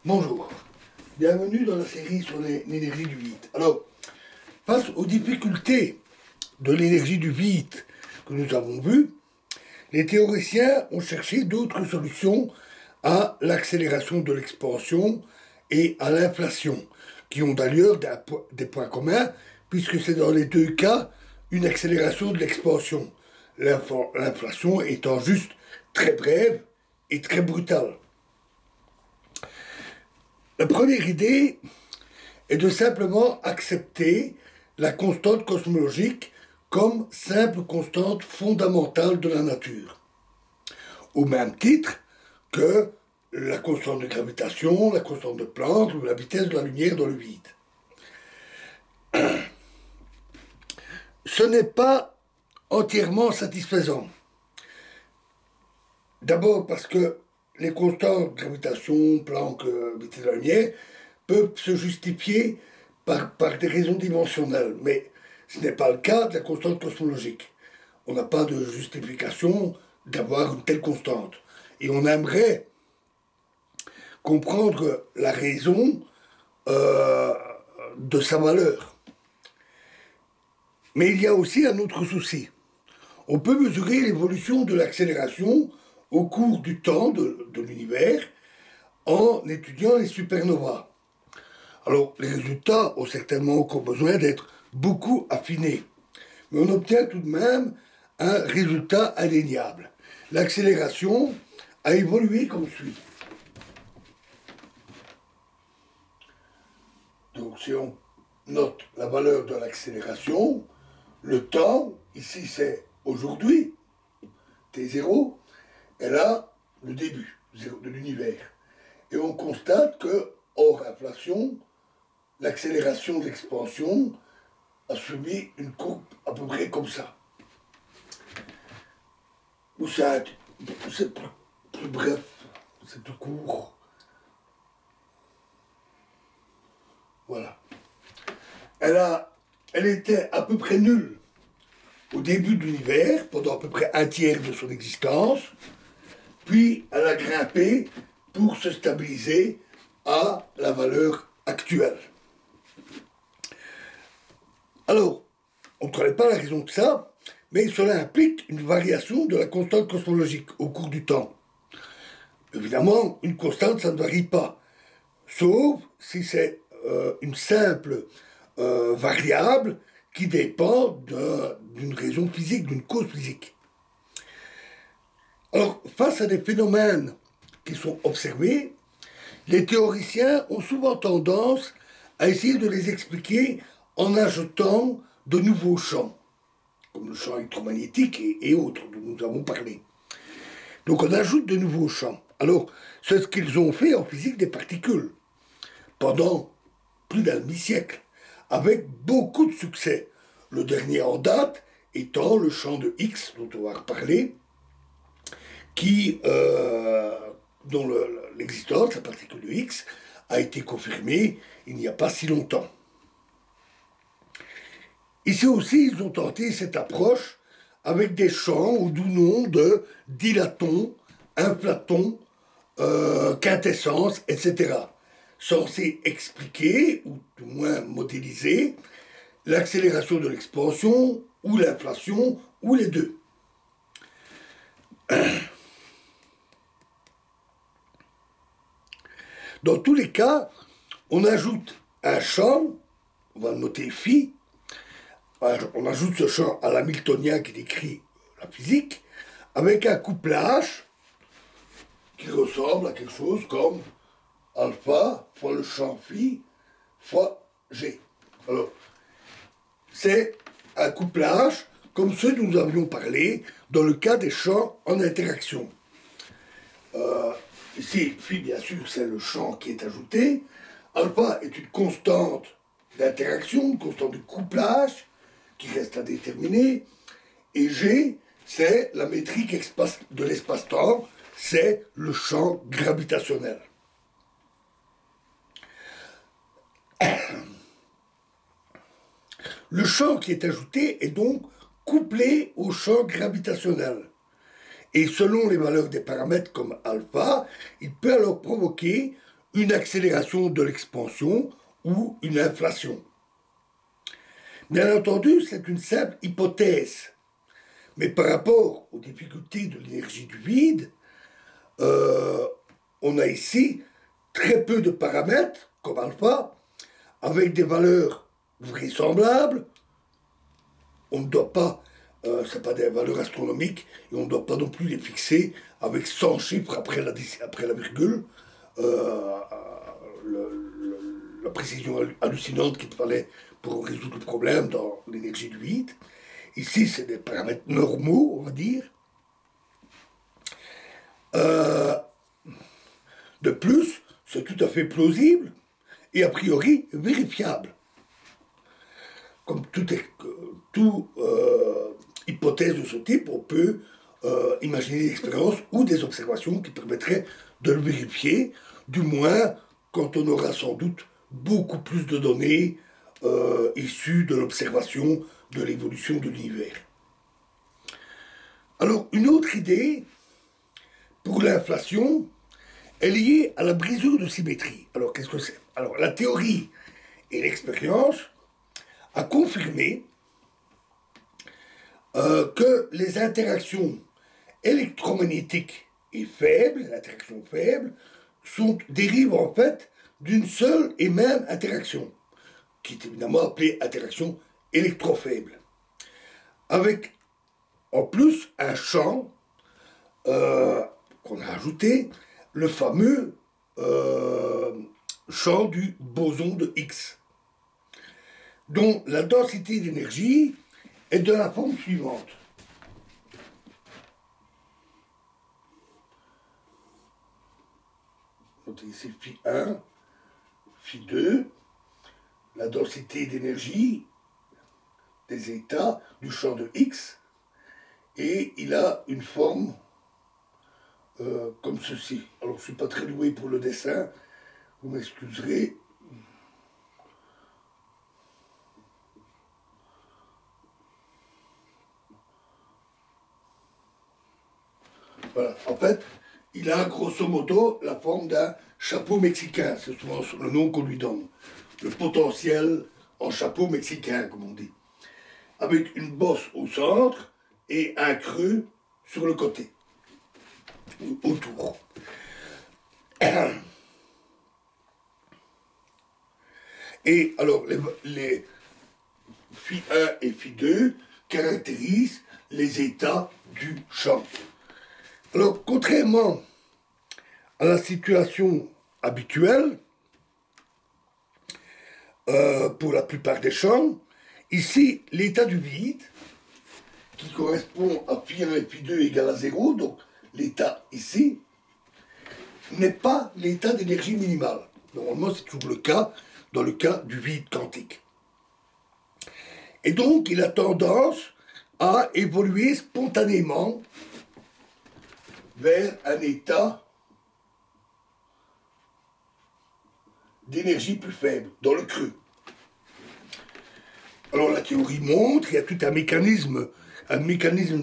Bonjour, bienvenue dans la série sur l'énergie du vide. Alors, face aux difficultés de l'énergie du vide que nous avons vues, les théoriciens ont cherché d'autres solutions à l'accélération de l'expansion et à l'inflation, qui ont d'ailleurs des points communs, puisque c'est dans les deux cas une accélération de l'expansion, l'inflation étant juste très brève et très brutale. La première idée est de simplement accepter la constante cosmologique comme simple constante fondamentale de la nature, au même titre que la constante de gravitation, la constante de Planck ou la vitesse de la lumière dans le vide. Ce n'est pas entièrement satisfaisant. D'abord parce que les constantes gravitation, Planck, vitesse de la lumière peuvent se justifier par des raisons dimensionnelles, mais ce n'est pas le cas de la constante cosmologique. On n'a pas de justification d'avoir une telle constante. Et on aimerait comprendre la raison de sa valeur. Mais il y a aussi un autre souci. On peut mesurer l'évolution de l'accélération au cours du temps de l'univers en étudiant les supernovas. Alors, les résultats ont certainement encore besoin d'être beaucoup affinés. Mais on obtient tout de même un résultat indéniable. L'accélération a évolué comme suit. Donc, si on note la valeur de l'accélération, le temps, ici c'est aujourd'hui, T0, et là, le début de l'univers. Et on constate que, hors inflation, l'accélération de l'expansion a suivi une courbe à peu près comme ça. Ou c'est plus bref, c'est plus court. Voilà. Elle était à peu près nulle au début de l'univers, pendant à peu près un tiers de son existence, puis elle a grimpé pour se stabiliser à la valeur actuelle. Alors, on ne connaît pas la raison de ça, mais cela implique une variation de la constante cosmologique au cours du temps. Évidemment, une constante, ça ne varie pas, sauf si c'est une simple variable qui dépend d'une raison physique, d'une cause physique. Alors, face à des phénomènes qui sont observés, les théoriciens ont souvent tendance à essayer de les expliquer en ajoutant de nouveaux champs, comme le champ électromagnétique et autres dont nous avons parlé. Donc on ajoute de nouveaux champs. Alors, c'est ce qu'ils ont fait en physique des particules pendant plus d'un demi-siècle, avec beaucoup de succès. Le dernier en date étant le champ de Higgs, dont on va reparler, dont l'existence de la particule de Higgs a été confirmée il n'y a pas si longtemps. Ici aussi, ils ont tenté cette approche avec des champs au doux nom de dilatons, inflatons, quintessence, etc., censés expliquer, ou du moins modéliser, l'accélération de l'expansion, ou l'inflation, ou les deux. Dans tous les cas, on ajoute un champ, on va le noter phi, on ajoute ce champ à l'hamiltonien qui décrit la physique, avec un couplage qui ressemble à quelque chose comme alpha fois le champ phi fois g. Alors, c'est un couplage comme ceux dont nous avions parlé dans le cas des champs en interaction. Ici, phi, bien sûr, c'est le champ qui est ajouté. Alpha est une constante d'interaction, une constante de couplage qui reste à déterminer. Et G, c'est la métrique de l'espace-temps, c'est le champ gravitationnel. Le champ qui est ajouté est donc couplé au champ gravitationnel. Et selon les valeurs des paramètres comme alpha, il peut alors provoquer une accélération de l'expansion ou une inflation. Bien entendu, c'est une simple hypothèse. Mais par rapport aux difficultés de l'énergie du vide, on a ici très peu de paramètres, comme alpha, avec des valeurs vraisemblables. On ne doit pas, ce pas des valeurs astronomiques, et on ne doit pas non plus les fixer avec 100 chiffres après la virgule. La précision hallucinante qu'il fallait pour résoudre le problème dans l'énergie du vide. Ici, c'est des paramètres normaux, on va dire. De plus, c'est tout à fait plausible et a priori vérifiable. Comme toute hypothèse de ce type, on peut imaginer des expériences ou des observations qui permettraient de le vérifier, du moins quand on aura sans doute beaucoup plus de données issues de l'observation de l'évolution de l'univers. Alors, une autre idée pour l'inflation est liée à la brisure de symétrie. Alors, qu'est-ce que c'est? Alors, la théorie et l'expérience a confirmé que les interactions électromagnétiques et faibles, l'interaction faible, dérivent en fait d'une seule et même interaction, qui est évidemment appelée interaction électrofaible, avec en plus un champ qu'on a ajouté, le fameux champ du boson de Higgs, dont la densité d'énergie est de la forme suivante. Donc ici Φ1, Φ2, la densité d'énergie des états du champ de X, et il a une forme comme ceci. Alors je ne suis pas très doué pour le dessin, vous m'excuserez. Voilà, en fait, il a grosso modo la forme d'un chapeau mexicain, c'est souvent le nom qu'on lui donne. Le potentiel en chapeau mexicain, comme on dit. Avec une bosse au centre et un creux sur le côté, autour. Et alors, les Φ1 et Φ2 caractérisent les états du champ. Alors, contrairement à la situation habituelle, pour la plupart des champs, ici, l'état du vide, qui correspond à Φ1 et Φ2 égale à 0, donc l'état ici, n'est pas l'état d'énergie minimale. Normalement, c'est toujours le cas dans le cas du vide quantique. Et donc, il a tendance à évoluer spontanément vers un état d'énergie plus faible, dans le creux. Alors la théorie montre qu'il y a tout un mécanisme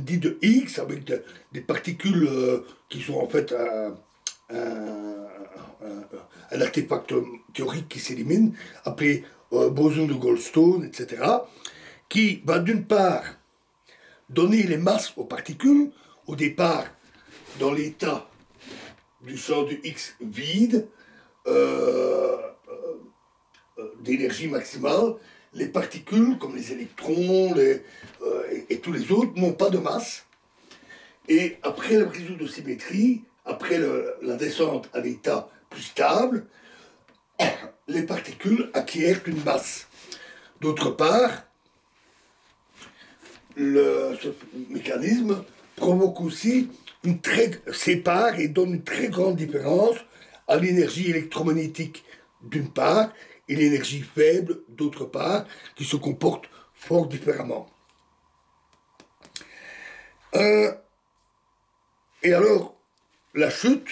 dit de Higgs, avec des particules qui sont en fait un artefact théorique qui s'élimine, appelé boson de Goldstone, etc., qui va d'une part donner les masses aux particules, au départ dans l'état du champ du X vide, d'énergie maximale. Les particules, comme les électrons et tous les autres, n'ont pas de masse. Et après la brisure de symétrie, après la descente à l'état plus stable, les particules acquièrent une masse. D'autre part, ce mécanisme provoque aussi sépare et donne une très grande différence à l'énergie électromagnétique d'une part et l'énergie faible d'autre part, qui se comportent fort différemment. Et alors, la chute,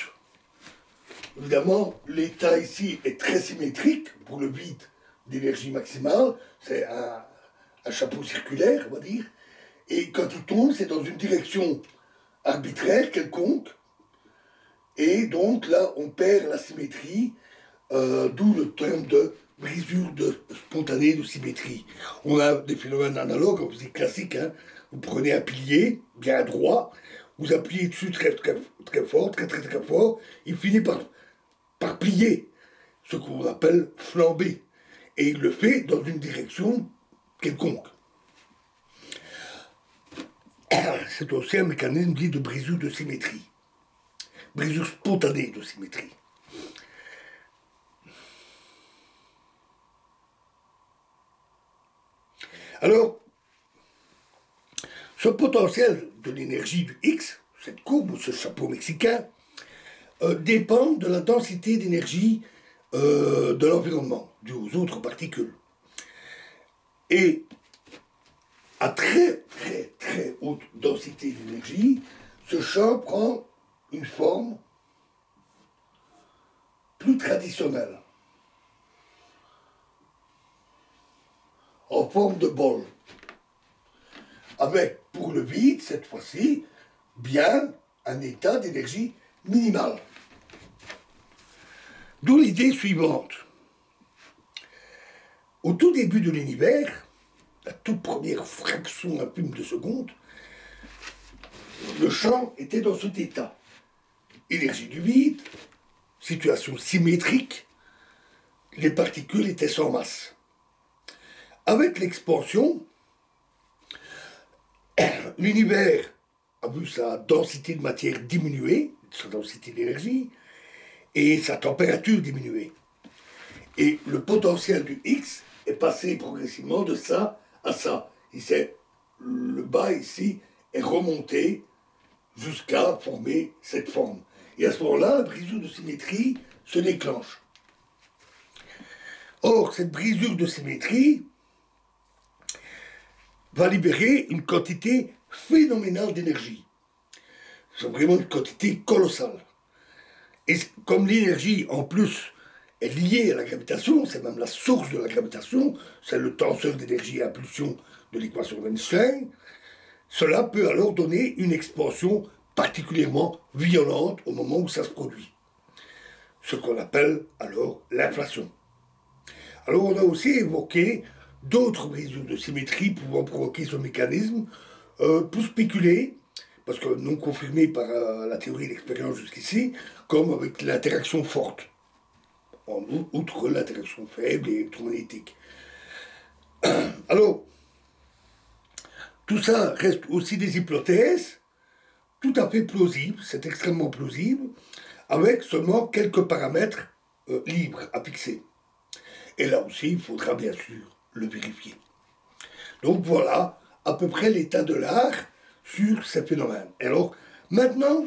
évidemment, l'état ici est très symétrique pour le vide d'énergie maximale, c'est un chapeau circulaire, on va dire, et quand il tombe, c'est dans une direction arbitraire quelconque, et donc là, on perd la symétrie d'où le terme de brisure spontanée de symétrie. On a des phénomènes analogues, on dit classiques, hein. Vous prenez un pilier bien droit, vous appuyez dessus très fort, très fort, il finit par plier, ce qu'on appelle flamber. Et il le fait dans une direction quelconque. C'est aussi un mécanisme dit de brisure de symétrie. Brisure spontanée de symétrie. Alors, ce potentiel de l'énergie du X, cette courbe ou ce chapeau mexicain, dépend de la densité d'énergie de l'environnement, due aux autres particules. Et à très haute densité d'énergie, ce champ prend une forme plus traditionnelle, en forme de bol, avec pour le vide, cette fois-ci, bien un état d'énergie minimale. D'où l'idée suivante. Au tout début de l'univers, la toute première fraction infime de seconde, le champ était dans cet état. Énergie du vide, situation symétrique, les particules étaient sans masse. Avec l'expansion, l'univers a vu sa densité de matière diminuer, sa densité d'énergie, et sa température diminuer. Et le potentiel du X est passé progressivement de ça à ça. Et c'est le bas ici est remonté jusqu'à former cette forme. Et à ce moment-là, la brisure de symétrie se déclenche. Or, cette brisure de symétrie va libérer une quantité phénoménale d'énergie. C'est vraiment une quantité colossale. Et comme l'énergie, en plus, est liée à la gravitation, c'est même la source de la gravitation, c'est le tenseur d'énergie et impulsion de l'équation d'Einstein, cela peut alors donner une expansion particulièrement violente au moment où ça se produit. Ce qu'on appelle alors l'inflation. Alors on a aussi évoqué d'autres brisures de symétrie pouvant provoquer ce mécanisme, pour spéculer, parce que non confirmé par la théorie de l'expérience jusqu'ici, comme avec l'interaction forte, outre l'interaction faible et électromagnétique. Alors, tout ça reste aussi des hypothèses tout à fait plausibles, c'est extrêmement plausible, avec seulement quelques paramètres libres à fixer. Et là aussi, il faudra bien sûr le vérifier. Donc voilà à peu près l'état de l'art sur ces phénomènes. Alors, maintenant,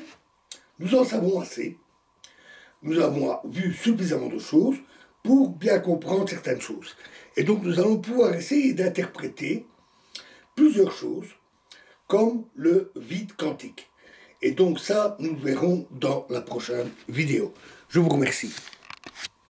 nous en savons assez. Nous avons vu suffisamment de choses pour bien comprendre certaines choses. Et donc, nous allons pouvoir essayer d'interpréter plusieurs choses, comme le vide quantique. Et donc ça, nous le verrons dans la prochaine vidéo. Je vous remercie.